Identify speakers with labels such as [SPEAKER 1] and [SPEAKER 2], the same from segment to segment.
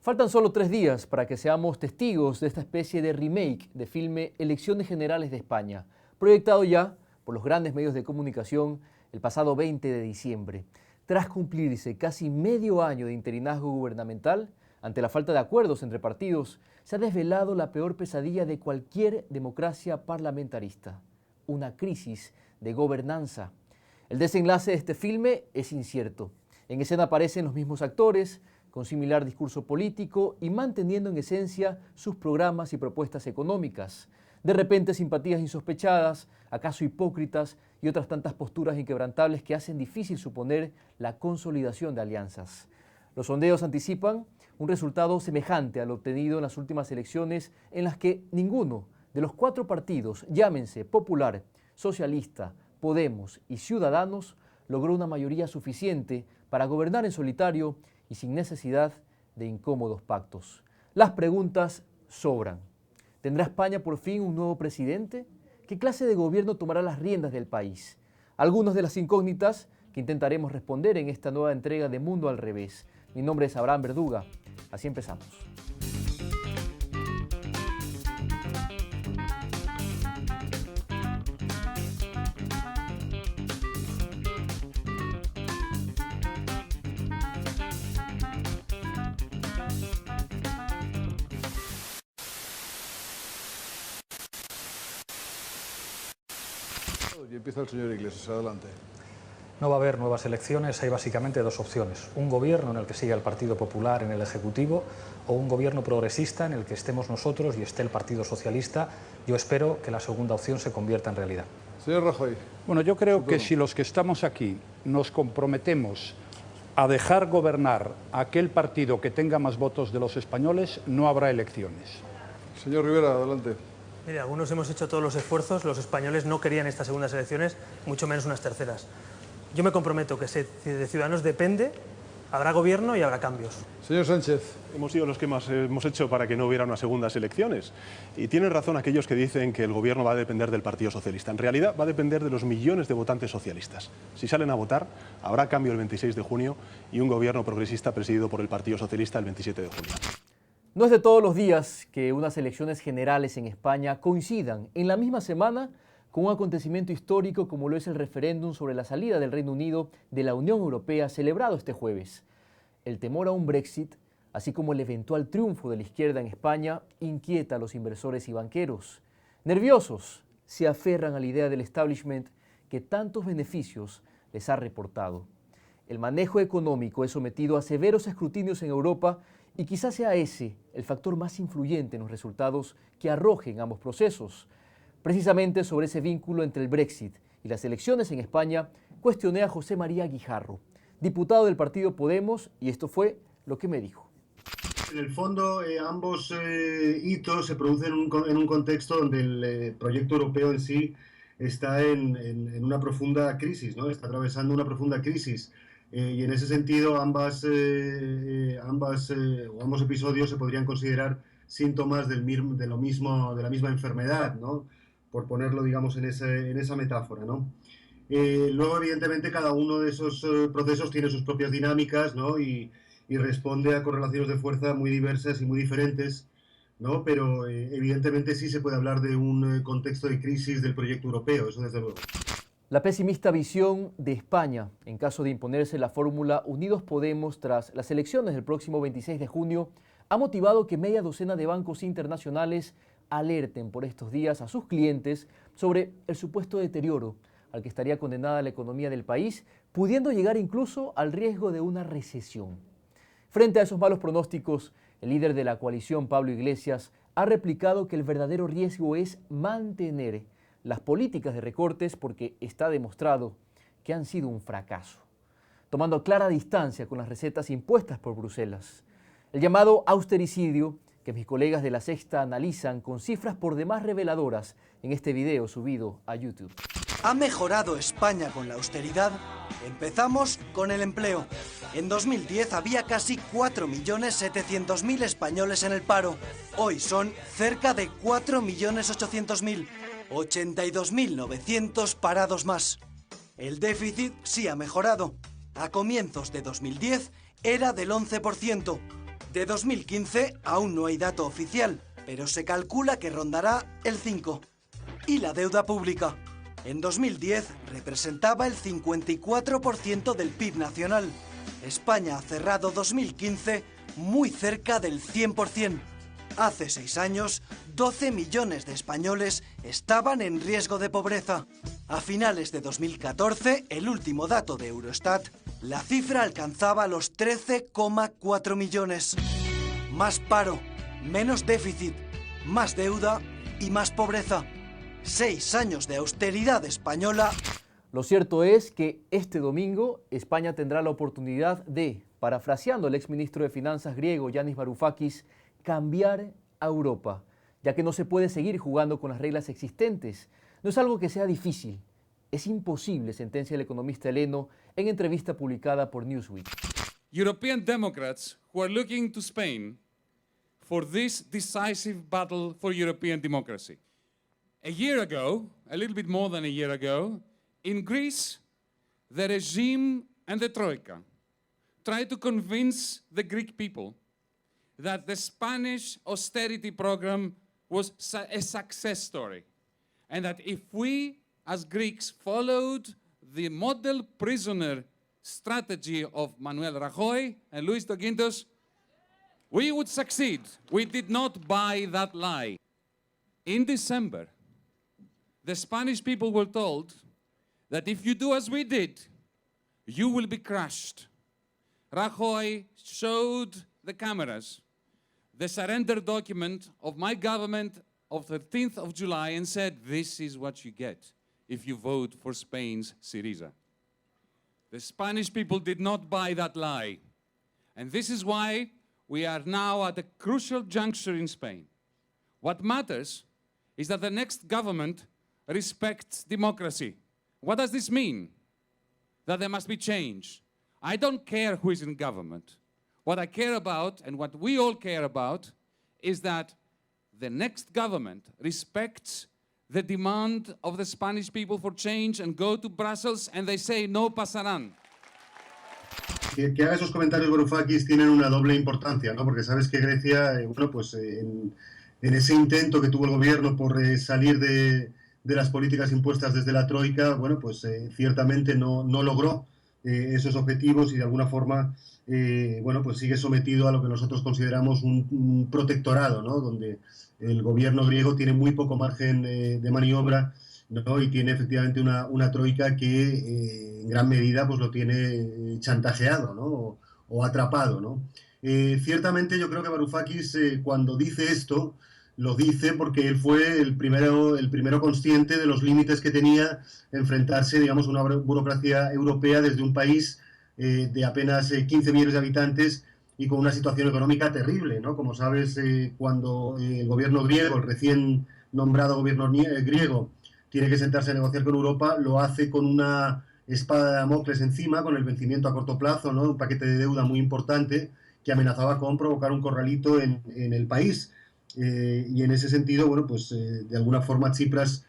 [SPEAKER 1] Faltan solo 3 días para que seamos testigos de esta especie de remake de filme Elecciones Generales de España, proyectado ya por los grandes medios de comunicación el pasado 20 de diciembre. Tras cumplirse casi medio año de interinazgo gubernamental, ante la falta de acuerdos entre partidos, se ha desvelado la peor pesadilla de cualquier democracia parlamentarista: una crisis de gobernanza. El desenlace de este filme es incierto. En escena aparecen los mismos actores, con similar discurso político y manteniendo en esencia sus programas y propuestas económicas. De repente, simpatías insospechadas, acaso hipócritas y otras tantas posturas inquebrantables que hacen difícil suponer la consolidación de alianzas. Los sondeos anticipan un resultado semejante al obtenido en las últimas elecciones, en las que ninguno de los 4 partidos, llámense Popular, Socialista, Podemos y Ciudadanos, logró una mayoría suficiente para gobernar en solitario y sin necesidad de incómodos pactos. Las preguntas sobran. ¿Tendrá España por fin un nuevo presidente? ¿Qué clase de gobierno tomará las riendas del país? Algunas de las incógnitas que intentaremos responder en esta nueva entrega de Mundo al Revés. Mi nombre es Abraham Verduga. Así empezamos.
[SPEAKER 2] Y empieza el señor Iglesias, adelante.
[SPEAKER 3] No va a haber nuevas elecciones, hay básicamente 2 opciones. Un gobierno en el que siga el Partido Popular en el Ejecutivo o un gobierno progresista en el que estemos nosotros y esté el Partido Socialista. Yo espero que la segunda opción se convierta en realidad.
[SPEAKER 2] Señor Rajoy.
[SPEAKER 4] Bueno, yo creo que si los que estamos aquí nos comprometemos a dejar gobernar a aquel partido que tenga más votos de los españoles, no habrá elecciones.
[SPEAKER 2] Señor Rivera, adelante.
[SPEAKER 5] Mire, algunos hemos hecho todos los esfuerzos, los españoles no querían estas segundas elecciones, mucho menos unas terceras. Yo me comprometo que si de Ciudadanos depende, habrá gobierno y habrá cambios.
[SPEAKER 2] Señor Sánchez.
[SPEAKER 6] Hemos sido los que más hemos hecho para que no hubiera unas segundas elecciones. Y tienen razón aquellos que dicen que el gobierno va a depender del Partido Socialista. En realidad va a depender de los millones de votantes socialistas. Si salen a votar, habrá cambio el 26 de junio y un gobierno progresista presidido por el Partido Socialista el 27 de junio.
[SPEAKER 1] No es de todos los días que unas elecciones generales en España coincidan en la misma semana con un acontecimiento histórico como lo es el referéndum sobre la salida del Reino Unido de la Unión Europea celebrado este jueves. El temor a un Brexit, así como el eventual triunfo de la izquierda en España, inquieta a los inversores y banqueros. Nerviosos, se aferran a la idea del establishment que tantos beneficios les ha reportado. El manejo económico es sometido a severos escrutinios en Europa y quizás sea ese el factor más influyente en los resultados que arrojen ambos procesos. Precisamente sobre ese vínculo entre el Brexit y las elecciones en España, cuestioné a José María Guijarro, diputado del partido Podemos, y esto fue lo que me dijo.
[SPEAKER 7] En el fondo, ambos hitos se producen en un contexto donde el proyecto europeo en sí está en una profunda crisis, ¿no? Está atravesando una profunda crisis. Y en ese sentido, ambos episodios se podrían considerar síntomas de la misma enfermedad, ¿no? Por ponerlo, digamos, en esa metáfora, ¿no? Luego, evidentemente, cada uno de esos procesos tiene sus propias dinámicas, ¿no? Y responde a correlaciones de fuerza muy diversas y muy diferentes, ¿no? Pero evidentemente sí se puede hablar de un contexto de crisis del proyecto europeo, eso desde luego.
[SPEAKER 1] La pesimista visión de España en caso de imponerse la fórmula Unidos Podemos tras las elecciones del próximo 26 de junio ha motivado que media docena de bancos internacionales alerten por estos días a sus clientes sobre el supuesto deterioro al que estaría condenada la economía del país, pudiendo llegar incluso al riesgo de una recesión. Frente a esos malos pronósticos, el líder de la coalición, Pablo Iglesias, ha replicado que el verdadero riesgo es mantener las políticas de recortes porque está demostrado que han sido un fracaso, tomando clara distancia con las recetas impuestas por Bruselas. El llamado austericidio, que mis colegas de La Sexta analizan con cifras por demás reveladoras en este video subido a YouTube.
[SPEAKER 8] ¿Ha mejorado España con la austeridad? Empezamos con el empleo. En 2010 había casi 4.700.000 españoles en el paro. Hoy son cerca de 4.800.000. 82.900 parados más. El déficit sí ha mejorado. A comienzos de 2010 era del 11%. De 2015 aún no hay dato oficial, pero se calcula que rondará el 5. Y la deuda pública. En 2010 representaba el 54% del PIB nacional. España ha cerrado 2015 muy cerca del 100%. Hace 6 años, 12 millones de españoles estaban en riesgo de pobreza. A finales de 2014, el último dato de Eurostat, la cifra alcanzaba los 13,4 millones. Más paro, menos déficit, más deuda y más pobreza. 6 años de austeridad española.
[SPEAKER 1] Lo cierto es que este domingo España tendrá la oportunidad de, parafraseando al exministro de Finanzas griego Yanis Varoufakis, cambiar a Europa, ya que no se puede seguir jugando con las reglas existentes. No es algo que sea difícil, es imposible, sentencia el economista heleno en entrevista publicada por Newsweek.
[SPEAKER 9] European Democrats who are looking to Spain for this decisive battle for European democracy. A year ago, a little bit more than a year ago, in Greece, the regime and the Troika tried to convince the Greek people that the Spanish austerity program was a success story, and that if we, as Greeks, followed the model prisoner strategy of Manuel Rajoy and Luis de Guindos, we would succeed. We did not buy that lie. In December, the Spanish people were told that if you do as we did, you will be crushed. Rajoy showed the cameras the surrender document of my government of 13th of July and said, this is what you get if you vote for Spain's Syriza. The Spanish people did not buy that lie. And this is why we are now at a crucial juncture in Spain. What matters is that the next government respects democracy. What does this mean? That there must be change. I don't care who is in government. What I care about, and what we all care about, is that the next government respects the demand of the Spanish people for change and go to Brussels and they say, no pasarán.
[SPEAKER 7] Que haga esos comentarios Varoufakis tienen una doble importancia, ¿no? Porque sabes que Grecia, bueno, pues en ese intento que tuvo el gobierno por salir de las políticas impuestas desde la Troika, bueno, pues ciertamente no logró esos objetivos y de alguna forma, bueno, pues sigue sometido a lo que nosotros consideramos un protectorado, ¿no? Donde el gobierno griego tiene muy poco margen de maniobra, ¿no? Y tiene efectivamente una troika que en gran medida pues lo tiene chantajeado, ¿no? O atrapado, ¿no? Ciertamente yo creo que Varoufakis cuando dice esto lo dice porque él fue el primero consciente de los límites que tenía enfrentarse, digamos, a una burocracia europea desde un país de apenas 15 millones de habitantes y con una situación económica terrible, ¿no? Como sabes, cuando el gobierno griego, el recién nombrado gobierno griego, tiene que sentarse a negociar con Europa, lo hace con una espada de Damocles encima, con el vencimiento a corto plazo, ¿no? Un paquete de deuda muy importante que amenazaba con provocar un corralito en el país. Y en ese sentido, bueno, pues de alguna forma Tsipras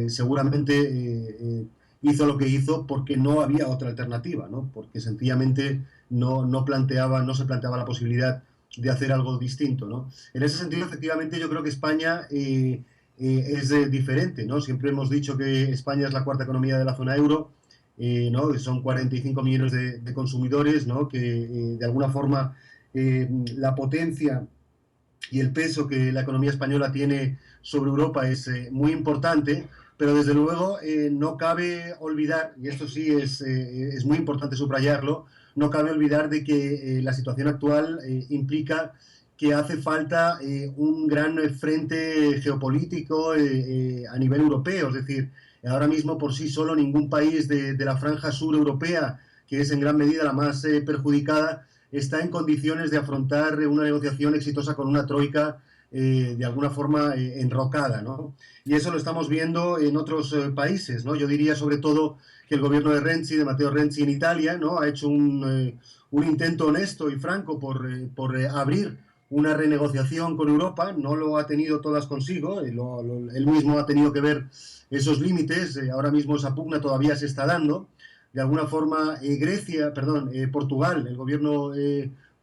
[SPEAKER 7] seguramente hizo lo que hizo porque no había otra alternativa, ¿no? Porque sencillamente no se planteaba la posibilidad de hacer algo distinto, ¿no? En ese sentido, efectivamente, yo creo que España es diferente, ¿no? Siempre hemos dicho que España es la cuarta economía de la zona euro, ¿no? Son 45 millones de consumidores, ¿no? Que de alguna forma la potencia y el peso que la economía española tiene sobre Europa es muy importante, pero desde luego no cabe olvidar, y esto sí es muy importante subrayarlo, no cabe olvidar de que la situación actual implica que hace falta un gran frente geopolítico a nivel europeo, es decir, ahora mismo por sí solo ningún país de la franja sur europea, que es en gran medida la más perjudicada, está en condiciones de afrontar una negociación exitosa con una troika de alguna forma enrocada, ¿no? Y eso lo estamos viendo en otros países, ¿no? Yo diría sobre todo que el gobierno de Matteo Renzi en Italia, ¿no? Ha hecho un intento honesto y franco por abrir una renegociación con Europa, no lo ha tenido todas consigo, él mismo ha tenido que ver esos límites, ahora mismo esa pugna todavía se está dando. De alguna forma, Portugal, el gobierno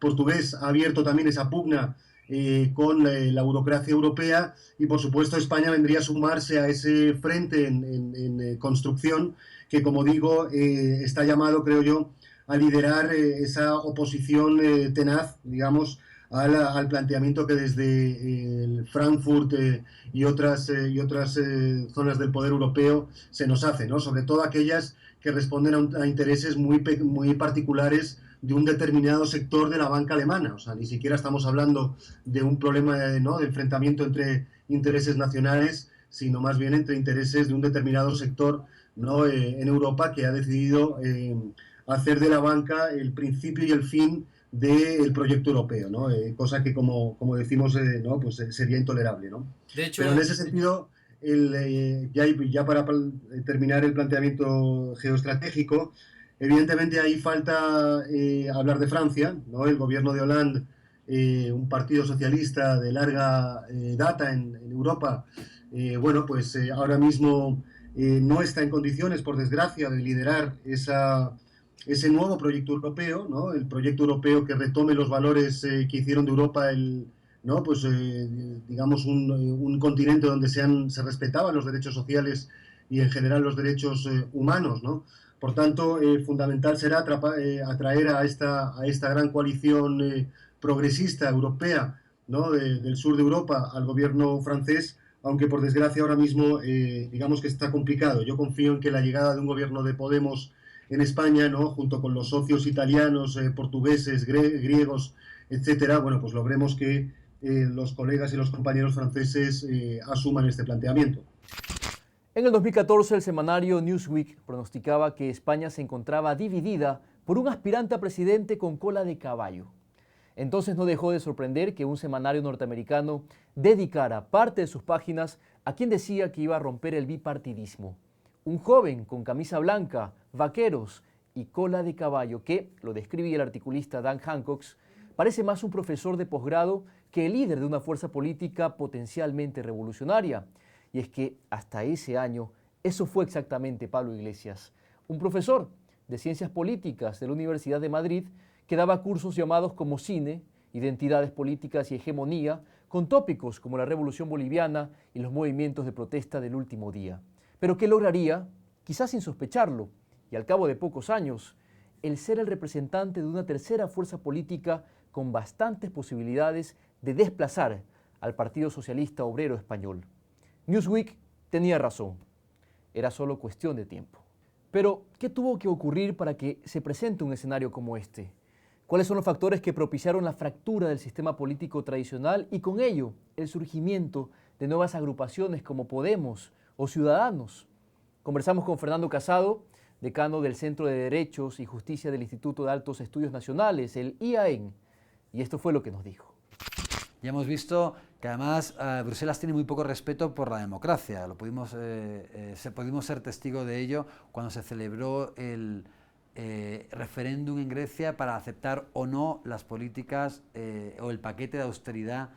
[SPEAKER 7] portugués ha abierto también esa pugna con la burocracia europea, y por supuesto España vendría a sumarse a ese frente en construcción que, como digo, está llamado, creo yo, a liderar esa oposición tenaz, digamos, al planteamiento que desde Frankfurt y otras zonas del poder europeo se nos hace, ¿no? Sobre todo aquellas que responden a intereses muy particulares de un determinado sector de la banca alemana. O sea, ni siquiera estamos hablando de un problema, ¿no?, de enfrentamiento entre intereses nacionales, sino más bien entre intereses de un determinado sector, ¿no?, en Europa, que ha decidido hacer de la banca el principio y el fin del proyecto europeo, ¿no? Cosa que, como decimos, ¿no?, pues sería intolerable, ¿no?
[SPEAKER 10] De hecho,
[SPEAKER 7] pero en ese sentido, ya para terminar el planteamiento geoestratégico, evidentemente ahí falta hablar de Francia, ¿no? El gobierno de Hollande, un partido socialista de larga data en Europa, bueno, pues ahora mismo no está en condiciones, por desgracia, de liderar ese nuevo proyecto europeo, ¿no? El proyecto europeo que retome los valores que hicieron de Europa ¿no?, pues digamos un continente donde se respetaban los derechos sociales y en general los derechos humanos, ¿no? Por tanto, fundamental será atraer a esta gran coalición progresista europea, ¿no?, del sur de Europa al gobierno francés, aunque por desgracia ahora mismo digamos que está complicado. Yo confío en que la llegada de un gobierno de Podemos en España, ¿no?, junto con los socios italianos, portugueses, griegos, etcétera, bueno, pues logremos que los colegas y los compañeros franceses asuman este planteamiento.
[SPEAKER 1] En el 2014, el semanario Newsweek pronosticaba que España se encontraba dividida por un aspirante a presidente con cola de caballo. Entonces no dejó de sorprender que un semanario norteamericano dedicara parte de sus páginas a quien decía que iba a romper el bipartidismo. Un joven con camisa blanca, vaqueros y cola de caballo que, lo describía el articulista Dan Hancock, parece más un profesor de posgrado que el líder de una fuerza política potencialmente revolucionaria. Y es que hasta ese año eso fue exactamente Pablo Iglesias, un profesor de Ciencias Políticas de la Universidad de Madrid que daba cursos llamados como Cine, Identidades Políticas y Hegemonía, con tópicos como la Revolución Boliviana y los movimientos de protesta del último día. Pero ¿qué lograría? Quizás sin sospecharlo, y al cabo de pocos años, el ser el representante de una tercera fuerza política con bastantes posibilidades de desplazar al Partido Socialista Obrero Español. Newsweek tenía razón, era solo cuestión de tiempo. Pero, ¿qué tuvo que ocurrir para que se presente un escenario como este? ¿Cuáles son los factores que propiciaron la fractura del sistema político tradicional y con ello el surgimiento de nuevas agrupaciones como Podemos o Ciudadanos? Conversamos con Fernando Casado, decano del Centro de Derechos y Justicia del Instituto de Altos Estudios Nacionales, el IAEN, y esto fue lo que nos dijo.
[SPEAKER 10] Ya hemos visto que además Bruselas tiene muy poco respeto por la democracia. Pudimos ser testigo de ello cuando se celebró el referéndum en Grecia para aceptar o no las políticas o el paquete de austeridad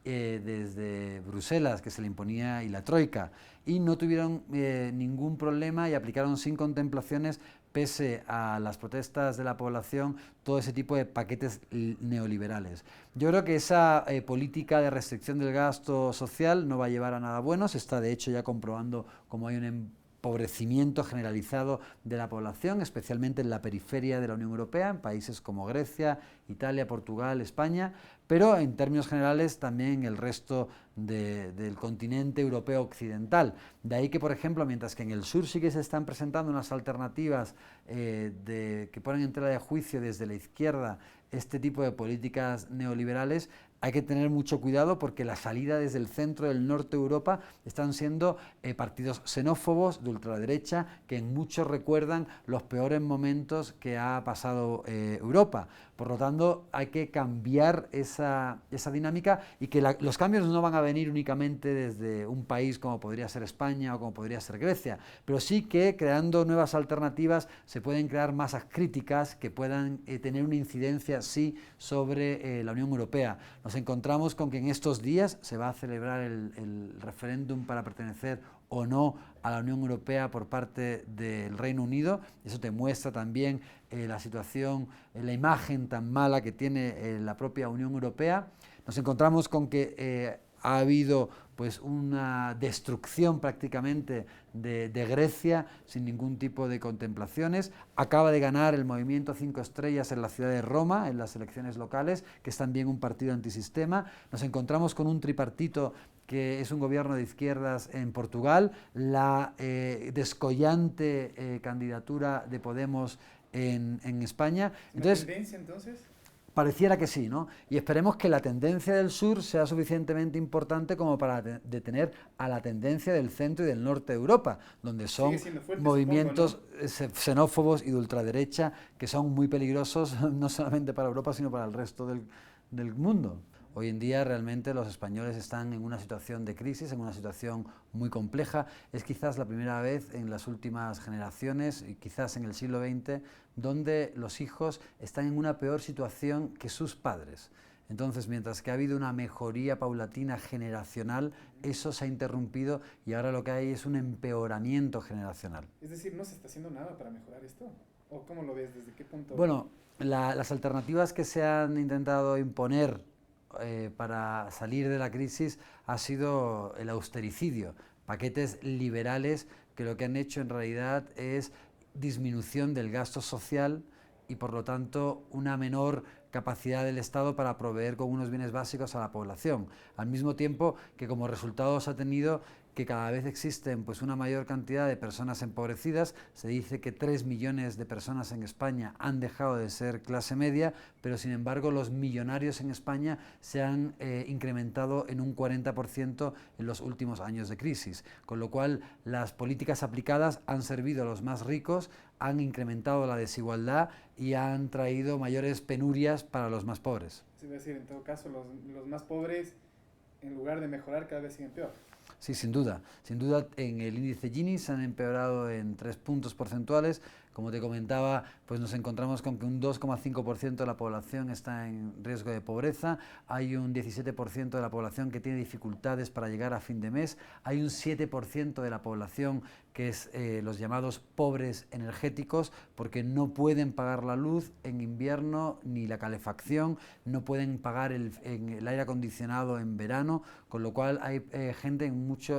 [SPEAKER 10] desde Bruselas que se le imponía y la Troika. Y no tuvieron ningún problema y aplicaron sin contemplaciones, pese a las protestas de la población, todo ese tipo de paquetes neoliberales. Yo creo que esa política de restricción del gasto social no va a llevar a nada bueno. Se está de hecho ya comprobando cómo hay un empobrecimiento generalizado de la población, especialmente en la periferia de la Unión Europea, en países como Grecia, Italia, Portugal, España, pero en términos generales también en el resto del continente europeo occidental. De ahí que, por ejemplo, mientras que en el sur sí que se están presentando unas alternativas que ponen en tela de juicio desde la izquierda este tipo de políticas neoliberales, hay que tener mucho cuidado porque la salida desde el centro del norte de Europa están siendo partidos xenófobos de ultraderecha que en muchos recuerdan los peores momentos que ha pasado Europa. Por lo tanto, hay que cambiar esa dinámica y que los cambios no van a venir únicamente desde un país como podría ser España o como podría ser Grecia, pero sí que creando nuevas alternativas se pueden crear masas críticas que puedan tener una incidencia, sí, sobre la Unión Europea. Nos encontramos con que en estos días se va a celebrar el referéndum para pertenecer o no a la Unión Europea por parte del Reino Unido. Eso te muestra también la situación, la imagen tan mala que tiene la propia Unión Europea. Nos encontramos con que ha habido pues una destrucción prácticamente de Grecia sin ningún tipo de contemplaciones. Acaba de ganar el Movimiento 5 Estrellas en la ciudad de Roma, en las elecciones locales, que es también un partido antisistema. Nos encontramos con un tripartito que es un gobierno de izquierdas en Portugal, la descollante candidatura de Podemos en España. Entonces,
[SPEAKER 11] ¿La tendencia entonces?
[SPEAKER 10] Pareciera que sí, ¿no? Y esperemos que la tendencia del sur sea suficientemente importante como para detener a la tendencia del centro y del norte de Europa, donde son fuerte, movimientos xenófobos y de ultraderecha que son muy peligrosos no solamente para Europa, sino para el resto del mundo. Hoy en día realmente los españoles están en una situación de crisis, en una situación muy compleja. Es quizás la primera vez en las últimas generaciones, y quizás en el siglo XX, donde los hijos están en una peor situación que sus padres. Entonces, mientras que ha habido una mejoría paulatina generacional, eso se ha interrumpido y ahora lo que hay es un empeoramiento generacional.
[SPEAKER 11] Es decir, ¿no se está haciendo nada para mejorar esto? ¿O cómo lo ves? ¿Desde qué punto?
[SPEAKER 10] Bueno, las alternativas que se han intentado imponer para salir de la crisis ha sido el austericidio, paquetes liberales que lo que han hecho en realidad es disminución del gasto social y por lo tanto una menor capacidad del Estado para proveer con unos bienes básicos a la población, al mismo tiempo que como resultados ha tenido que cada vez existen pues una mayor cantidad de personas empobrecidas. Se dice que 3 millones de personas en España han dejado de ser clase media, pero sin embargo los millonarios en España se han incrementado en un 40% en los últimos años de crisis, con lo cual las políticas aplicadas han servido a los más ricos, han incrementado la desigualdad y han traído mayores penurias para los más pobres.
[SPEAKER 11] Es decir, en todo caso, los más pobres, en lugar de mejorar, cada vez siguen peor.
[SPEAKER 10] Sí, sin duda. Sin duda, en el índice Gini se han empeorado en 3 puntos porcentuales. Como te comentaba, pues nos encontramos con que un 2,5% de la población está en riesgo de pobreza, hay un 17% de la población que tiene dificultades para llegar a fin de mes, hay un 7% de la población que es los llamados pobres energéticos, porque no pueden pagar la luz en invierno ni la calefacción, no pueden pagar el aire acondicionado en verano, con lo cual hay gente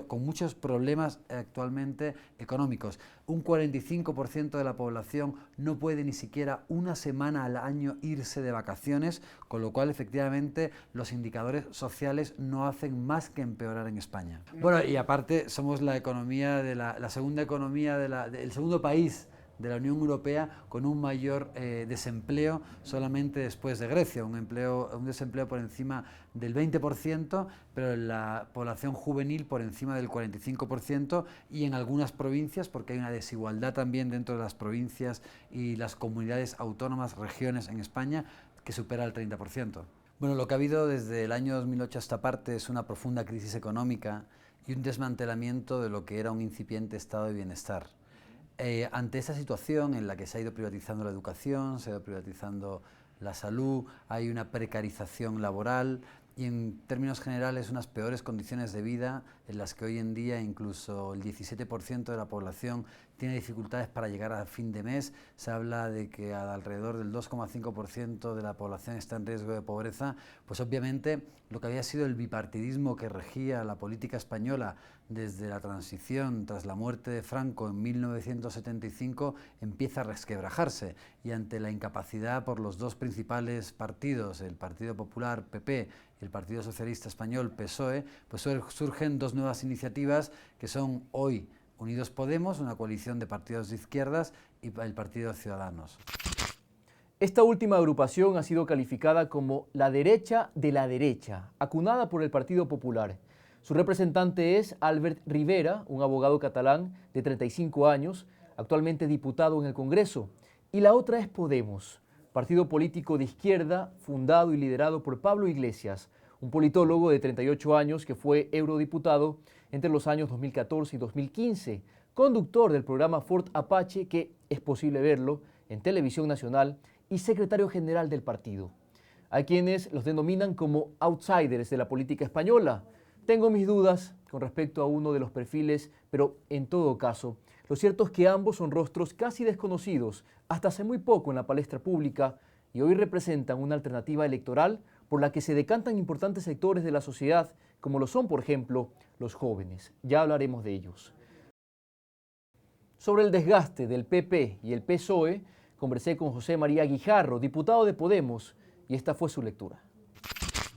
[SPEAKER 10] con muchos problemas actualmente económicos. Un 45% de la población no puede ni siquiera una semana al año irse de vacaciones, con lo cual efectivamente los indicadores sociales no hacen más que empeorar en España. Bueno, y aparte somos la economía de la segunda economía el segundo país de la Unión Europea con un mayor desempleo solamente después de Grecia, un desempleo por encima del 20%, pero en la población juvenil por encima del 45% y en algunas provincias, porque hay una desigualdad también dentro de las provincias y las comunidades autónomas, regiones en España, que supera el 30%. Bueno, lo que ha habido desde el año 2008 a esta parte es una profunda crisis económica y un desmantelamiento de lo que era un incipiente estado de bienestar. Ante esa situación en la que se ha ido privatizando la educación, se ha ido privatizando la salud, hay una precarización laboral y en términos generales unas peores condiciones de vida en las que hoy en día incluso el 17% de la población tiene dificultades para llegar a fin de mes. Se habla de que alrededor del 2,5% de la población está en riesgo de pobreza. Pues obviamente lo que había sido el bipartidismo que regía la política española desde la transición tras la muerte de Franco en 1975 empieza a resquebrajarse, y ante la incapacidad por los dos principales partidos, el Partido Popular, PP, y el Partido Socialista Español, PSOE, pues surgen dos nuevas iniciativas que son hoy Unidos Podemos, una coalición de partidos de izquierdas, y el Partido Ciudadanos.
[SPEAKER 1] Esta última agrupación ha sido calificada como la derecha de la derecha, acunada por el Partido Popular. Su representante es Albert Rivera, un abogado catalán de 35 años, actualmente diputado en el Congreso. Y la otra es Podemos, partido político de izquierda fundado y liderado por Pablo Iglesias, un politólogo de 38 años que fue eurodiputado entre los años 2014 y 2015, conductor del programa Fort Apache, que es posible verlo en Televisión Nacional, y secretario general del partido. Hay quienes los denominan como outsiders de la política española. Tengo mis dudas con respecto a uno de los perfiles, pero en todo caso, lo cierto es que ambos son rostros casi desconocidos hasta hace muy poco en la palestra pública y hoy representan una alternativa electoral por la que se decantan importantes sectores de la sociedad, como lo son, por ejemplo, los jóvenes. Ya hablaremos de ellos. Sobre el desgaste del PP y el PSOE, conversé con José María Guijarro, diputado de Podemos, y esta fue su lectura.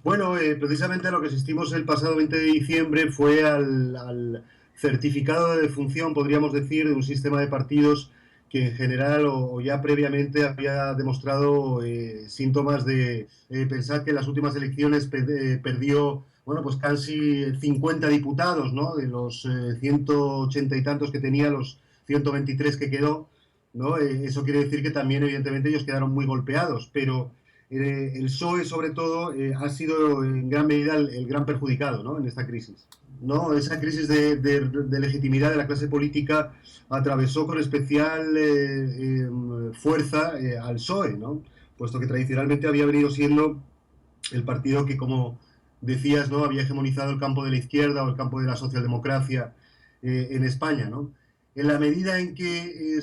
[SPEAKER 7] Bueno, precisamente a lo que asistimos el pasado 20 de diciembre fue al certificado de defunción, podríamos decir, de un sistema de partidos que en general o ya previamente había demostrado síntomas de pensar que en las últimas elecciones perdió, bueno, pues casi 50 diputados, ¿no? De los 180 y tantos que tenía, los 123 que quedó, ¿no? Eso quiere decir que también, evidentemente, ellos quedaron muy golpeados, pero el PSOE, sobre todo, ha sido en gran medida el gran perjudicado, ¿no? En esta crisis. ¿No? Esa crisis de legitimidad de la clase política atravesó con especial fuerza al PSOE, ¿no? Puesto que tradicionalmente había venido siendo el partido que, como decías, ¿no? Había hegemonizado el campo de la izquierda o el campo de la socialdemocracia en España, ¿no? En la medida en que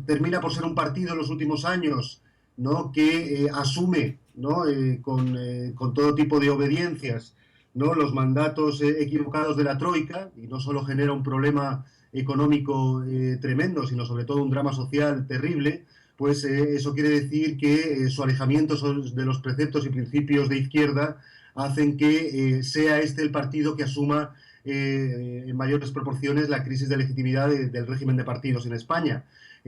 [SPEAKER 7] termina por ser un partido en los últimos años, ¿no? Que asume, ¿no? Con todo tipo de obediencias, ¿no? Los mandatos equivocados de la Troika, y no solo genera un problema económico tremendo, sino sobre todo un drama social terrible, pues eso quiere decir que su alejamiento de los preceptos y principios de izquierda hacen que sea este el partido que asuma en mayores proporciones la crisis de legitimidad del régimen de partidos en España.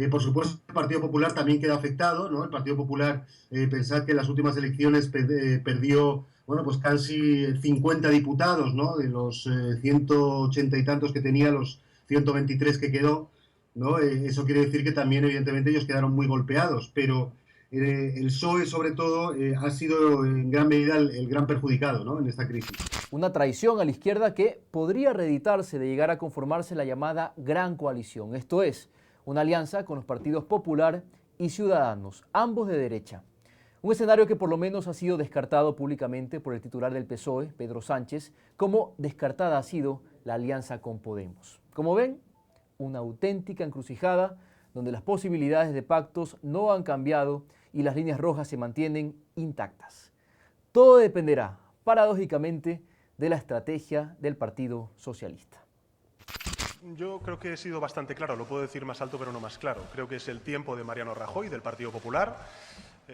[SPEAKER 7] Por supuesto, el Partido Popular también queda afectado, ¿no? El Partido Popular, pensad que en las últimas elecciones perdió, bueno, pues casi 50 diputados, ¿no? De los 180 y tantos que tenía, los 123 que quedó, ¿no? Eso quiere decir que también, evidentemente, ellos quedaron muy golpeados, pero el PSOE, sobre todo, ha sido en gran medida el gran perjudicado, ¿no? En esta crisis.
[SPEAKER 1] Una traición a la izquierda que podría reeditarse de llegar a conformarse la llamada Gran Coalición, esto es, una alianza con los partidos Popular y Ciudadanos, ambos de derecha. Un escenario que por lo menos ha sido descartado públicamente por el titular del PSOE, Pedro Sánchez, como descartada ha sido la alianza con Podemos. Como ven, una auténtica encrucijada donde las posibilidades de pactos no han cambiado y las líneas rojas se mantienen intactas. Todo dependerá, paradójicamente, de la estrategia del Partido Socialista.
[SPEAKER 6] Yo creo que he sido bastante claro, lo puedo decir más alto pero no más claro. Creo que es el tiempo de Mariano Rajoy, del Partido Popular.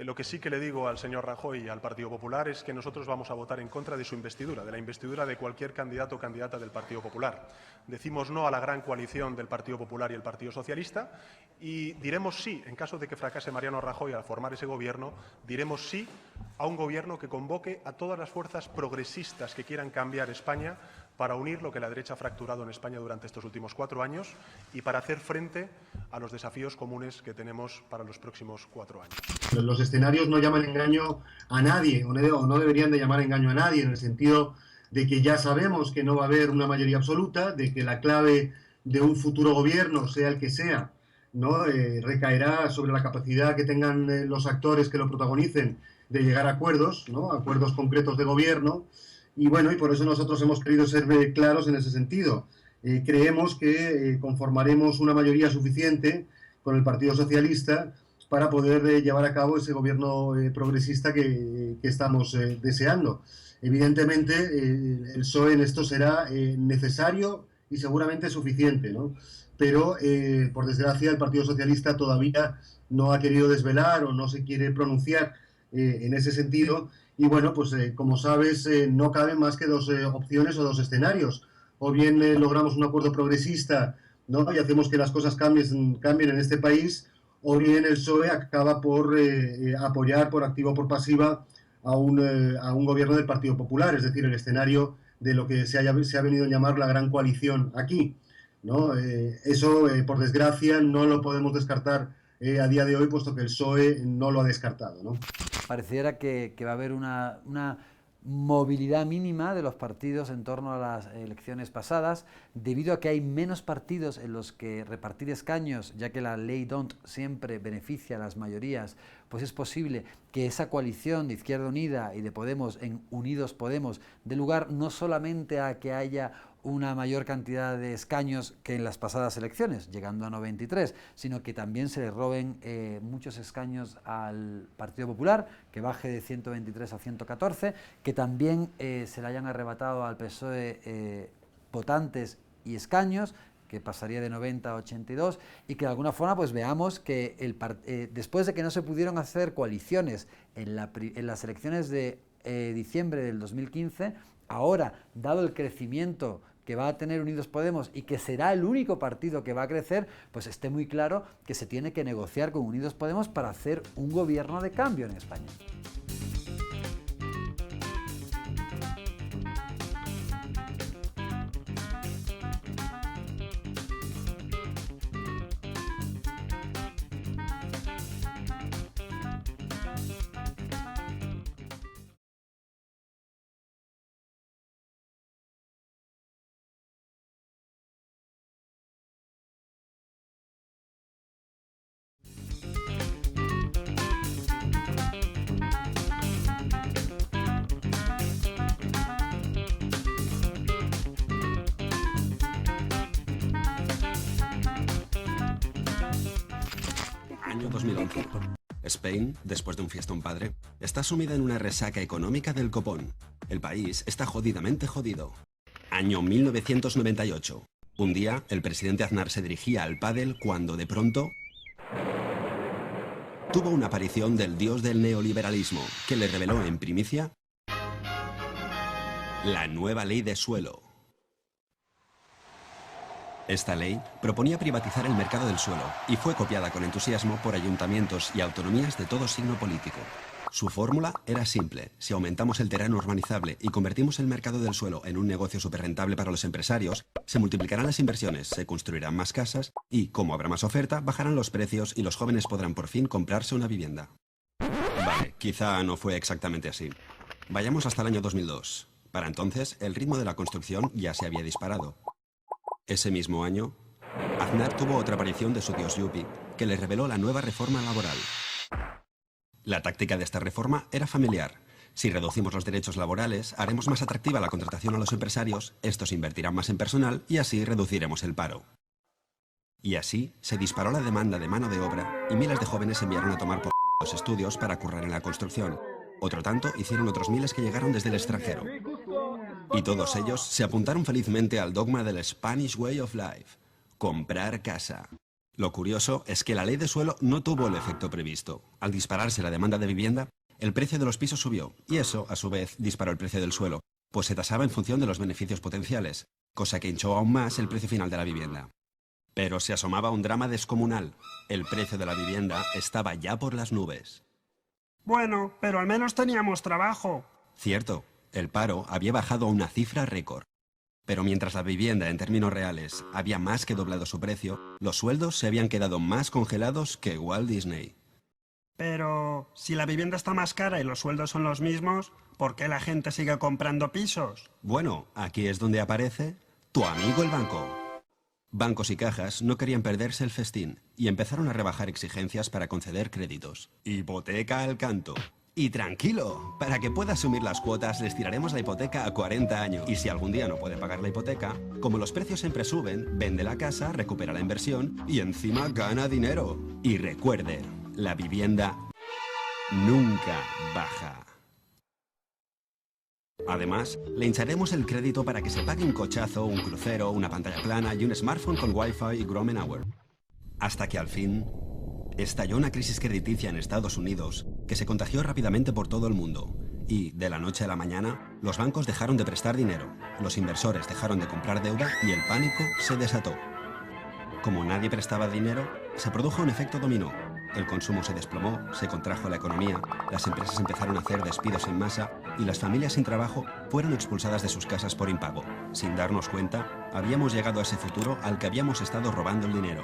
[SPEAKER 6] Lo que sí que le digo al señor Rajoy y al Partido Popular es que nosotros vamos a votar en contra de su investidura, de la investidura de cualquier candidato o candidata del Partido Popular. Decimos no a la gran coalición del Partido Popular y el Partido Socialista y diremos sí, en caso de que fracase Mariano Rajoy al formar ese gobierno, diremos sí a un gobierno que convoque a todas las fuerzas progresistas que quieran cambiar España para unir lo que la derecha ha fracturado en España durante estos últimos 4 años y para hacer frente a los desafíos comunes que tenemos para los próximos 4 años.
[SPEAKER 7] Los escenarios no llaman engaño a nadie, o no deberían de llamar engaño a nadie, en el sentido de que ya sabemos que no va a haber una mayoría absoluta, de que la clave de un futuro gobierno, sea el que sea, ¿no? Recaerá sobre la capacidad que tengan los actores que lo protagonicen de llegar a acuerdos, ¿no? Acuerdos concretos de gobierno. Y bueno, y por eso nosotros hemos querido ser claros en ese sentido. Creemos que conformaremos una mayoría suficiente con el Partido Socialista para poder llevar a cabo ese gobierno progresista que estamos deseando. Evidentemente, el PSOE en esto será necesario y seguramente suficiente, ¿no? Pero, por desgracia, el Partido Socialista todavía no ha querido desvelar o no se quiere pronunciar en ese sentido. Y bueno, pues como sabes, no caben más que dos opciones o dos escenarios. O bien logramos un acuerdo progresista, ¿no? Y hacemos que las cosas cambien en este país, o bien el PSOE acaba por apoyar por activa o por pasiva a un gobierno del Partido Popular, es decir, el escenario de lo que se ha venido a llamar la Gran Coalición aquí, ¿no? Eso, por desgracia, no lo podemos descartar a día de hoy, puesto que el PSOE no lo ha descartado, ¿no?
[SPEAKER 10] Pareciera que va a haber una movilidad mínima de los partidos en torno a las elecciones pasadas, debido a que hay menos partidos en los que repartir escaños, ya que la ley D'Hondt siempre beneficia a las mayorías, pues es posible que esa coalición de Izquierda Unida y de Podemos en Unidos Podemos dé lugar no solamente a que haya una mayor cantidad de escaños que en las pasadas elecciones, llegando a 93, sino que también se le roben muchos escaños al Partido Popular, que baje de 123 a 114, que también se le hayan arrebatado al PSOE votantes y escaños, que pasaría de 90 a 82, y que de alguna forma pues veamos que después de que no se pudieron hacer coaliciones en las elecciones de diciembre del 2015, ahora, dado el crecimiento que va a tener Unidos Podemos y que será el único partido que va a crecer, pues esté muy claro que se tiene que negociar con Unidos Podemos para hacer un gobierno de cambio en España.
[SPEAKER 12] Año 2011. Spain, después de un fiestón padre, está sumida en una resaca económica del copón. El país está jodidamente jodido. Año 1998. Un día, el presidente Aznar se dirigía al pádel cuando, de pronto, tuvo una aparición del dios del neoliberalismo, que le reveló en primicia la nueva ley de suelo. Esta ley proponía privatizar el mercado del suelo y fue copiada con entusiasmo por ayuntamientos y autonomías de todo signo político. Su fórmula era simple: si aumentamos el terreno urbanizable y convertimos el mercado del suelo en un negocio superrentable para los empresarios, se multiplicarán las inversiones, se construirán más casas y, como habrá más oferta, bajarán los precios y los jóvenes podrán por fin comprarse una vivienda. Vale, quizá no fue exactamente así. Vayamos hasta el año 2002. Para entonces, el ritmo de la construcción ya se había disparado. Ese mismo año, Aznar tuvo otra aparición de su dios Yuppie, que le reveló la nueva reforma laboral. La táctica de esta reforma era familiar. Si reducimos los derechos laborales, haremos más atractiva la contratación a los empresarios, estos invertirán más en personal y así reduciremos el paro. Y así se disparó la demanda de mano de obra y miles de jóvenes se enviaron a tomar por los estudios para currar en la construcción. Otro tanto hicieron otros miles que llegaron desde el extranjero. Y todos ellos se apuntaron felizmente al dogma del Spanish Way of Life: comprar casa. Lo curioso es que la ley de suelo no tuvo el efecto previsto. Al dispararse la demanda de vivienda, el precio de los pisos subió, y eso, a su vez, disparó el precio del suelo, pues se tasaba en función de los beneficios potenciales, cosa que hinchó aún más el precio final de la vivienda. Pero se asomaba un drama descomunal. El precio de la vivienda estaba ya por las nubes.
[SPEAKER 13] Bueno, pero al menos teníamos trabajo.
[SPEAKER 12] Cierto, el paro había bajado a una cifra récord. Pero mientras la vivienda en términos reales había más que doblado su precio, los sueldos se habían quedado más congelados que Walt Disney.
[SPEAKER 13] Pero si la vivienda está más cara y los sueldos son los mismos, ¿por qué la gente sigue comprando pisos?
[SPEAKER 12] Bueno, aquí es donde aparece tu amigo el banco. Bancos y cajas no querían perderse el festín y empezaron a rebajar exigencias para conceder créditos. Hipoteca al canto. Y tranquilo, para que pueda asumir las cuotas les tiraremos la hipoteca a 40 años. Y si algún día no puede pagar la hipoteca, como los precios siempre suben, vende la casa, recupera la inversión y encima gana dinero. Y recuerde, la vivienda nunca baja. Además, le hincharemos el crédito para que se pague un cochazo, un crucero, una pantalla plana y un smartphone con Wi-Fi y Grommen Hour. Hasta que al fin estalló una crisis crediticia en Estados Unidos que se contagió rápidamente por todo el mundo. Y, de la noche a la mañana, los bancos dejaron de prestar dinero, los inversores dejaron de comprar deuda y el pánico se desató. Como nadie prestaba dinero, se produjo un efecto dominó. El consumo se desplomó, se contrajo la economía, las empresas empezaron a hacer despidos en masa y las familias sin trabajo fueron expulsadas de sus casas por impago. Sin darnos cuenta, habíamos llegado a ese futuro al que habíamos estado robando el dinero.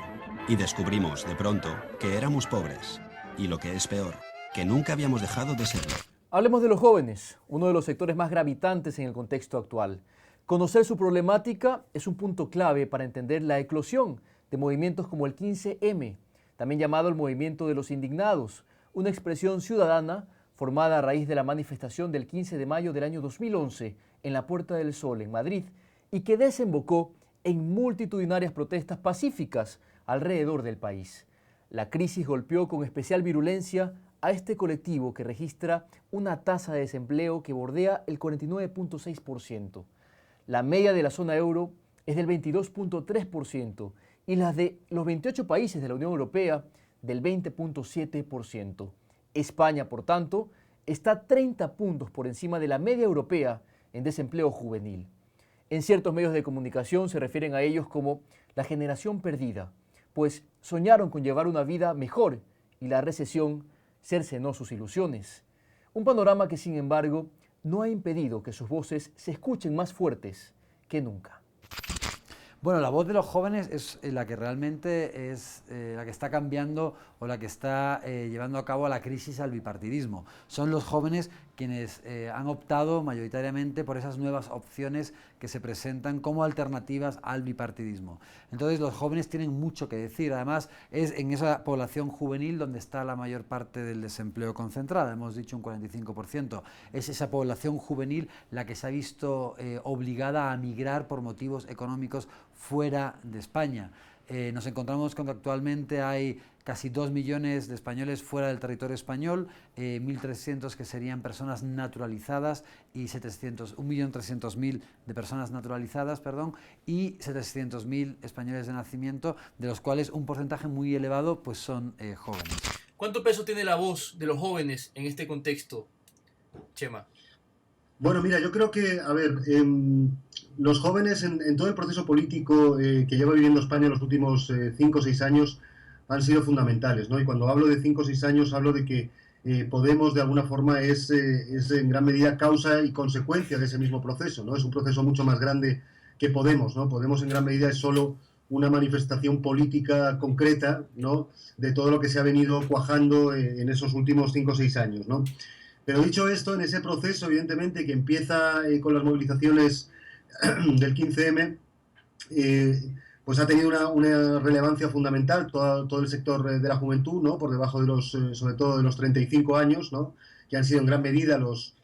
[SPEAKER 12] Y descubrimos, de pronto, que éramos pobres. Y lo que es peor, que nunca habíamos dejado de serlo.
[SPEAKER 1] Hablemos de los jóvenes, uno de los sectores más gravitantes en el contexto actual. Conocer su problemática es un punto clave para entender la eclosión de movimientos como el 15M, también llamado el Movimiento de los Indignados, una expresión ciudadana formada a raíz de la manifestación del 15 de mayo del año 2011 en la Puerta del Sol, en Madrid, y que desembocó en multitudinarias protestas pacíficas alrededor del país. La crisis golpeó con especial virulencia a este colectivo que registra una tasa de desempleo que bordea el 49.6%. La media de la zona euro es del 22.3% y las de los 28 países de la Unión Europea del 20.7%. España, por tanto, está 30 puntos por encima de la media europea en desempleo juvenil. En ciertos medios de comunicación se refieren a ellos como la generación perdida, pues soñaron con llevar una vida mejor y la recesión cercenó sus ilusiones. Un panorama que, sin embargo, no ha impedido que sus voces se escuchen más fuertes que nunca.
[SPEAKER 10] Bueno, la voz de los jóvenes es la que realmente es la que está cambiando o la que está llevando a cabo la crisis al bipartidismo. Son los jóvenes quienes han optado mayoritariamente por esas nuevas opciones que se presentan como alternativas al bipartidismo. Entonces los jóvenes tienen mucho que decir. Además es en esa población juvenil donde está la mayor parte del desempleo concentrada, hemos dicho un 45%. Es esa población juvenil la que se ha visto obligada a migrar por motivos económicos fuera de España. Nos encontramos con que actualmente hay casi 2 millones de españoles fuera del territorio español, 1.300.000 que serían personas naturalizadas y 1.300.000 de personas naturalizadas, y 700.000 españoles de nacimiento, de los cuales un porcentaje muy elevado pues son jóvenes.
[SPEAKER 1] ¿Cuánto peso tiene la voz de los jóvenes en este contexto, Chema?
[SPEAKER 7] Bueno, mira, yo creo que, a ver, los jóvenes en todo el proceso político que lleva viviendo España en los últimos 5 o 6 años han sido fundamentales, ¿no? Y cuando hablo de 5 o 6 años hablo de que Podemos de alguna forma es en gran medida causa y consecuencia de ese mismo proceso, ¿no? Es un proceso mucho más grande que Podemos, ¿no? Podemos en gran medida es solo una manifestación política concreta, ¿no? De todo lo que se ha venido cuajando en esos últimos 5 o 6 años, ¿no? Pero dicho esto, en ese proceso, evidentemente, que empieza con las movilizaciones del 15M, pues ha tenido una relevancia fundamental todo el sector de la juventud, ¿no? Por debajo de los, sobre todo de los 35 años, ¿no? Que han sido en gran medida los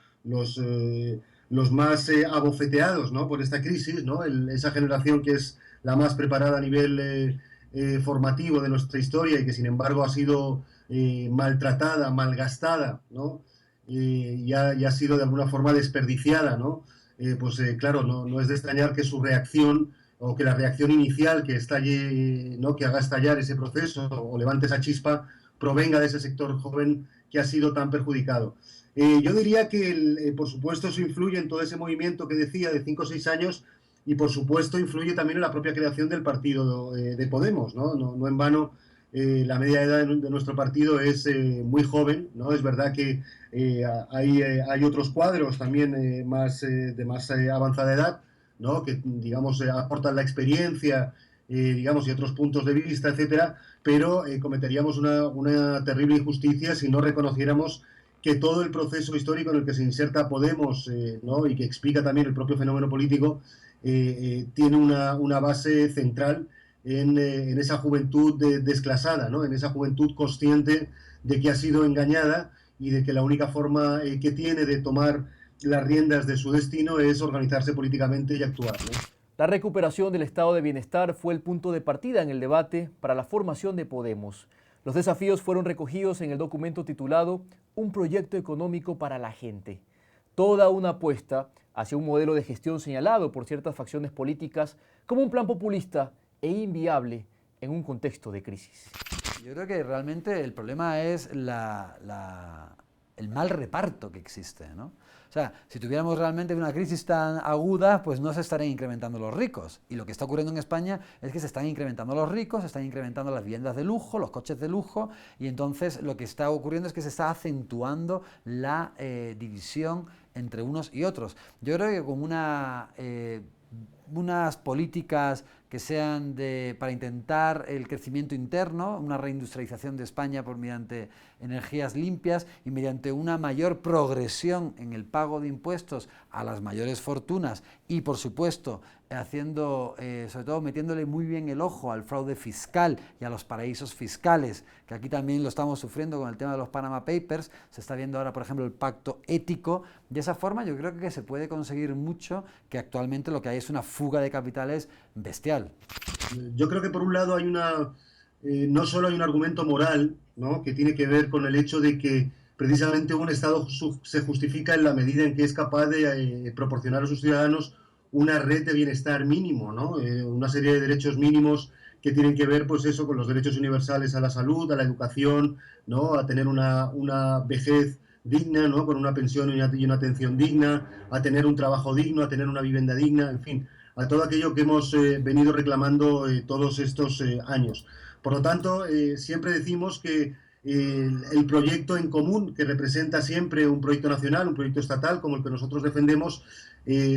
[SPEAKER 7] más abofeteados, ¿no? Por esta crisis, ¿no? Esa generación que es la más preparada a nivel formativo de nuestra historia y que sin embargo ha sido maltratada, malgastada, ¿no? Y ha sido de alguna forma desperdiciada, ¿no? Claro, no es de extrañar que su reacción o que la reacción inicial que estalle, ¿no? Que haga estallar ese proceso o levante esa chispa provenga de ese sector joven que ha sido tan perjudicado. Yo diría que, por supuesto, eso influye en todo ese movimiento que decía de 5 o 6 años y, por supuesto, influye también en la propia creación del partido de Podemos, ¿no? No en vano, la media edad de nuestro partido es muy joven, ¿no? Es verdad que hay otros cuadros también de más avanzada edad, ¿no? Que, digamos, aportan la experiencia, digamos, y otros puntos de vista, etcétera, pero cometeríamos una terrible injusticia si no reconociéramos que todo el proceso histórico en el que se inserta Podemos, ¿no? Y que explica también el propio fenómeno político, tiene una base central en esa juventud desclasada, ¿no? En esa juventud consciente de que ha sido engañada y de que la única forma que tiene de tomar las riendas de su destino es organizarse políticamente y actuar, ¿no?
[SPEAKER 1] La recuperación del estado de bienestar fue el punto de partida en el debate para la formación de Podemos. Los desafíos fueron recogidos en el documento titulado Un proyecto económico para la gente. Toda una apuesta hacia un modelo de gestión señalado por ciertas facciones políticas como un plan populista e inviable en un contexto de crisis.
[SPEAKER 10] Yo creo que realmente el problema es el mal reparto que existe, ¿no? O sea, si tuviéramos realmente una crisis tan aguda, pues no se estarían incrementando los ricos. Y lo que está ocurriendo en España es que se están incrementando los ricos, se están incrementando las viviendas de lujo, los coches de lujo, y entonces lo que está ocurriendo es que se está acentuando la división entre unos y otros. Yo creo que con una unas políticas que sean para intentar el crecimiento interno, una reindustrialización de España mediante energías limpias y mediante una mayor progresión en el pago de impuestos a las mayores fortunas y, por supuesto, sobre todo metiéndole muy bien el ojo al fraude fiscal y a los paraísos fiscales, que aquí también lo estamos sufriendo con el tema de los Panama Papers. Se está viendo ahora, por ejemplo, el pacto ético. De esa forma yo creo que se puede conseguir mucho, que actualmente lo que hay es una fuga de capitales bestial.
[SPEAKER 7] Yo creo que por un lado hay no solo hay un argumento moral, ¿no?, que tiene que ver con el hecho de que precisamente un Estado se justifica en la medida en que es capaz de proporcionar a sus ciudadanos una red de bienestar mínimo, ¿no? Una serie de derechos mínimos que tienen que ver, pues eso, con los derechos universales a la salud, a la educación, ¿no?, a tener una vejez digna, ¿no?, con una pensión y una atención digna, a tener un trabajo digno, a tener una vivienda digna, en fin, a todo aquello que hemos venido reclamando todos estos años. Por lo tanto, siempre decimos que el proyecto en común, que representa siempre un proyecto nacional, un proyecto estatal, como el que nosotros defendemos,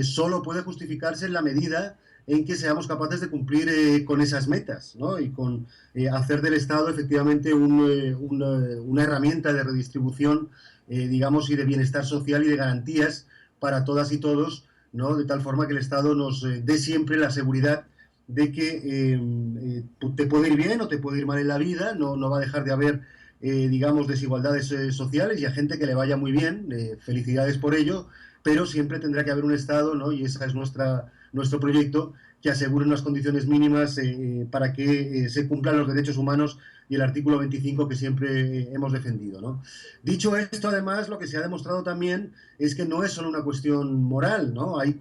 [SPEAKER 7] solo puede justificarse en la medida en que seamos capaces de cumplir con esas metas, ¿no?, y con hacer del Estado efectivamente una herramienta de redistribución, digamos, y de bienestar social y de garantías para todas y todos, ¿no?, de tal forma que el Estado nos dé siempre la seguridad de que te puede ir bien o te puede ir mal en la vida, no va a dejar de haber, digamos, desigualdades sociales y a gente que le vaya muy bien, felicidades por ello, pero siempre tendrá que haber un Estado, ¿no?, y ese es nuestro proyecto, que asegure unas condiciones mínimas para que se cumplan los derechos humanos y el artículo 25 que siempre hemos defendido, ¿no? Dicho esto, además, lo que se ha demostrado también es que no es solo una cuestión moral, ¿no? Hay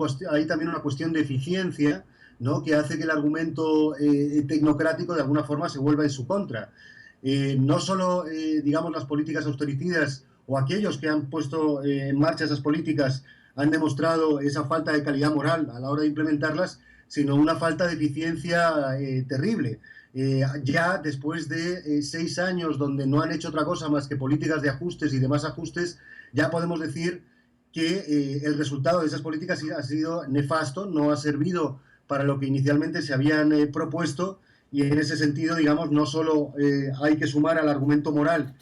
[SPEAKER 7] también una cuestión de eficiencia, ¿no?, que hace que el argumento tecnocrático de alguna forma se vuelva en su contra. No solo, digamos, las políticas austericidas o aquellos que han puesto en marcha esas políticas han demostrado esa falta de calidad moral a la hora de implementarlas, sino una falta de eficiencia terrible. Ya después de 6 años donde no han hecho otra cosa más que políticas de ajustes y demás ajustes, ya podemos decir que el resultado de esas políticas ha sido nefasto, no ha servido para lo que inicialmente se habían propuesto, y en ese sentido, digamos, no solo hay que sumar al argumento moral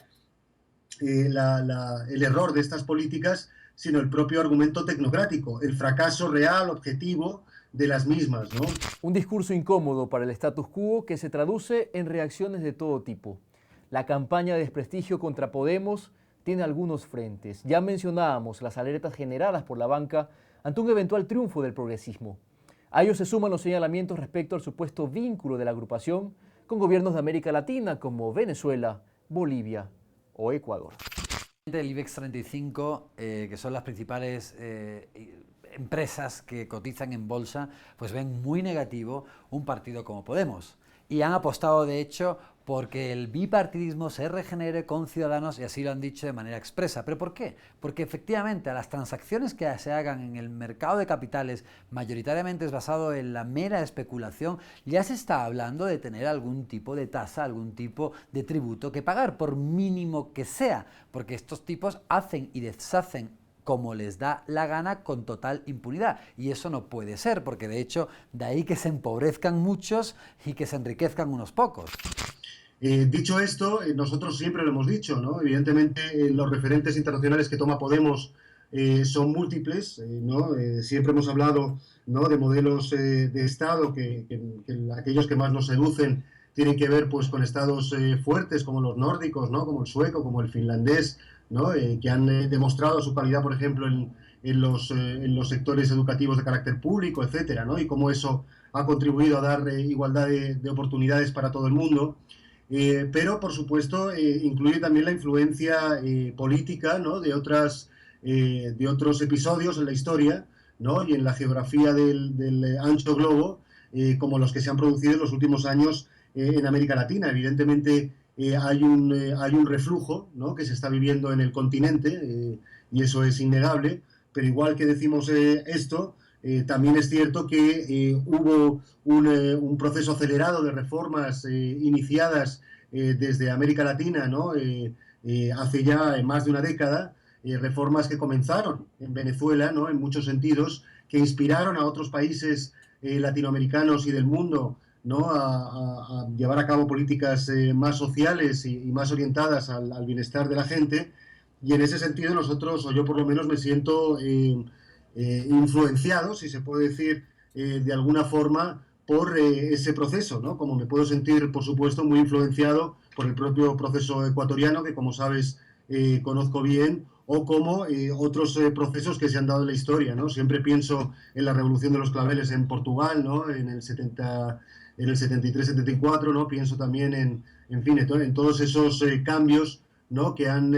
[SPEAKER 7] el error de estas políticas, sino el propio argumento tecnocrático, el fracaso real, objetivo de las mismas, ¿no?
[SPEAKER 1] Un discurso incómodo para el status quo que se traduce en reacciones de todo tipo. La campaña de desprestigio contra Podemos tiene algunos frentes. Ya mencionábamos las alertas generadas por la banca ante un eventual triunfo del progresismo. A ellos se suman los señalamientos respecto al supuesto vínculo de la agrupación con gobiernos de América Latina como Venezuela, Bolivia o Ecuador.
[SPEAKER 10] El IBEX 35, que son las principales empresas que cotizan en bolsa, pues ven muy negativo un partido como Podemos. Y han apostado, de hecho, porque el bipartidismo se regenere con Ciudadanos, y así lo han dicho de manera expresa. ¿Pero por qué? Porque efectivamente a las transacciones que se hagan en el mercado de capitales, mayoritariamente es basado en la mera especulación, ya se está hablando de tener algún tipo de tasa, algún tipo de tributo que pagar, por mínimo que sea, porque estos tipos hacen y deshacen como les da la gana con total impunidad, y eso no puede ser, porque de hecho de ahí que se empobrezcan muchos y que se enriquezcan unos pocos.
[SPEAKER 7] Dicho esto, nosotros siempre lo hemos dicho, ¿no? Evidentemente los referentes internacionales que toma Podemos son múltiples, ¿no? Siempre hemos hablado, ¿no?, de modelos de Estado que aquellos que más nos seducen tienen que ver, pues, con estados fuertes como los nórdicos, ¿no?, como el sueco, como el finlandés, ¿no?, que han demostrado su calidad, por ejemplo, en los sectores educativos de carácter público, etcétera, ¿no?, y cómo eso ha contribuido a dar igualdad de oportunidades para todo el mundo. Pero, por supuesto, incluye también la influencia política, ¿no?, de otros episodios en la historia, ¿no?, y en la geografía del ancho globo, como los que se han producido en los últimos años en América Latina. Evidentemente, hay un reflujo, ¿no?, que se está viviendo en el continente, y eso es innegable, pero igual que decimos esto, también es cierto que hubo un proceso acelerado de reformas iniciadas desde América Latina, ¿no?, hace ya más de una década, reformas que comenzaron en Venezuela, ¿no?, en muchos sentidos, que inspiraron a otros países latinoamericanos y del mundo, ¿no? a llevar a cabo políticas más sociales y más orientadas al bienestar de la gente. Y en ese sentido nosotros, o yo por lo menos, me siento influenciado, si se puede decir de alguna forma, por ese proceso, ¿no? Como me puedo sentir, por supuesto, muy influenciado por el propio proceso ecuatoriano, que como sabes conozco bien, o como otros procesos que se han dado en la historia, ¿no? Siempre pienso en la Revolución de los Claveles en Portugal, ¿no? En el 73-74, ¿no? Pienso también en fin, en todos esos cambios, ¿no? que han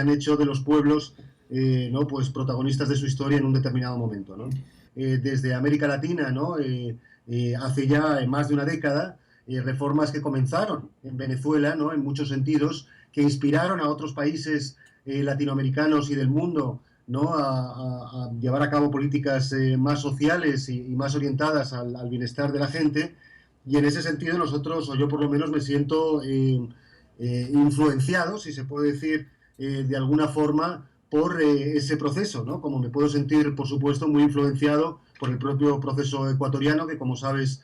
[SPEAKER 7] hecho de los pueblos ¿no? pues protagonistas de su historia en un determinado momento, ¿no? Desde América Latina, ¿no? Hace ya más de una década, reformas que comenzaron en Venezuela, ¿no? En muchos sentidos, que inspiraron a otros países latinoamericanos y del mundo, ¿no? a llevar a cabo políticas más sociales y más orientadas al bienestar de la gente. Y en ese sentido nosotros, o yo por lo menos, me siento influenciado, si se puede decir de alguna forma, por ese proceso, ¿no? Como me puedo sentir, por supuesto, muy influenciado por el propio proceso ecuatoriano, que como sabes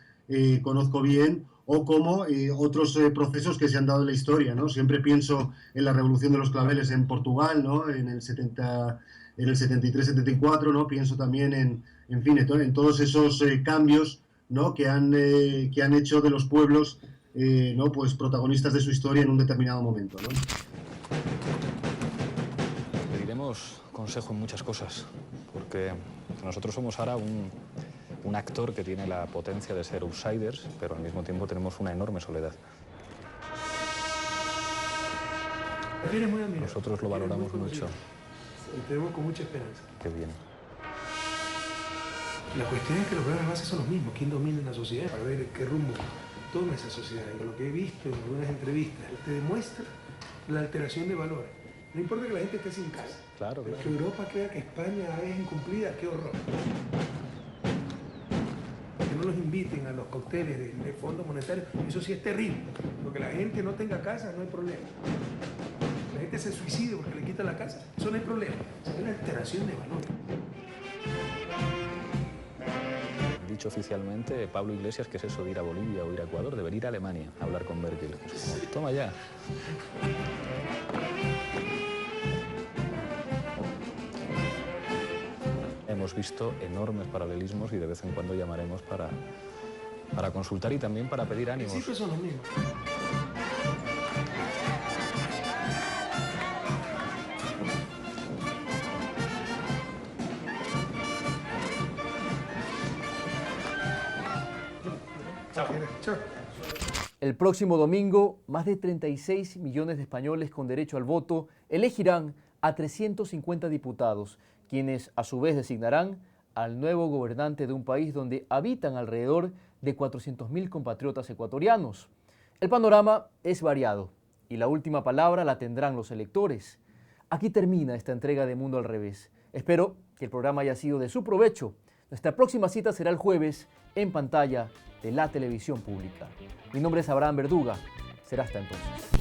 [SPEAKER 7] conozco bien, o como otros procesos que se han dado en la historia, ¿no? Siempre pienso en la Revolución de los Claveles en Portugal, ¿no? En el 73-74, ¿no? Pienso también en fin, en todos esos cambios, ¿no? que han hecho de los pueblos ¿no? pues protagonistas de su historia en un determinado momento, ¿no?
[SPEAKER 3] Pediremos consejo en muchas cosas, porque nosotros somos ahora un actor que tiene la potencia de ser outsiders, pero al mismo tiempo tenemos una enorme soledad. Nosotros lo valoramos mucho.
[SPEAKER 14] Y te vemos con mucha esperanza.
[SPEAKER 3] Qué bien.
[SPEAKER 14] La cuestión es que los problemas base son los mismos. ¿Quién domina la sociedad? Para ver qué rumbo toma esa sociedad. Y lo que he visto en algunas entrevistas te demuestra la alteración de valores. No importa que la gente esté sin casa.
[SPEAKER 3] Claro, claro.
[SPEAKER 14] Que Europa crea que España es incumplida, qué horror. Que no los inviten a los cócteles de Fondo Monetario, eso sí es terrible. Porque la gente no tenga casa, no hay problema. La gente se suicida porque le quitan la casa, eso no hay problema. Es una alteración de valores.
[SPEAKER 3] Dicho oficialmente, Pablo Iglesias, ¿qué es eso de ir a Bolivia o ir a Ecuador? Debería ir a Alemania a hablar con Merkel. Toma ya. Hemos visto enormes paralelismos y de vez en cuando llamaremos para consultar y también para pedir ánimos.
[SPEAKER 14] Sí, pues son los mismos.
[SPEAKER 1] El próximo domingo, más de 36 millones de españoles con derecho al voto elegirán a 350 diputados, quienes a su vez designarán al nuevo gobernante de un país donde habitan alrededor de 400.000 compatriotas ecuatorianos. El panorama es variado y la última palabra la tendrán los electores. Aquí termina esta entrega de Mundo al Revés. Espero que el programa haya sido de su provecho. Nuestra próxima cita será el jueves en pantalla de la televisión pública. Mi nombre es Abraham Verduga. Será hasta entonces.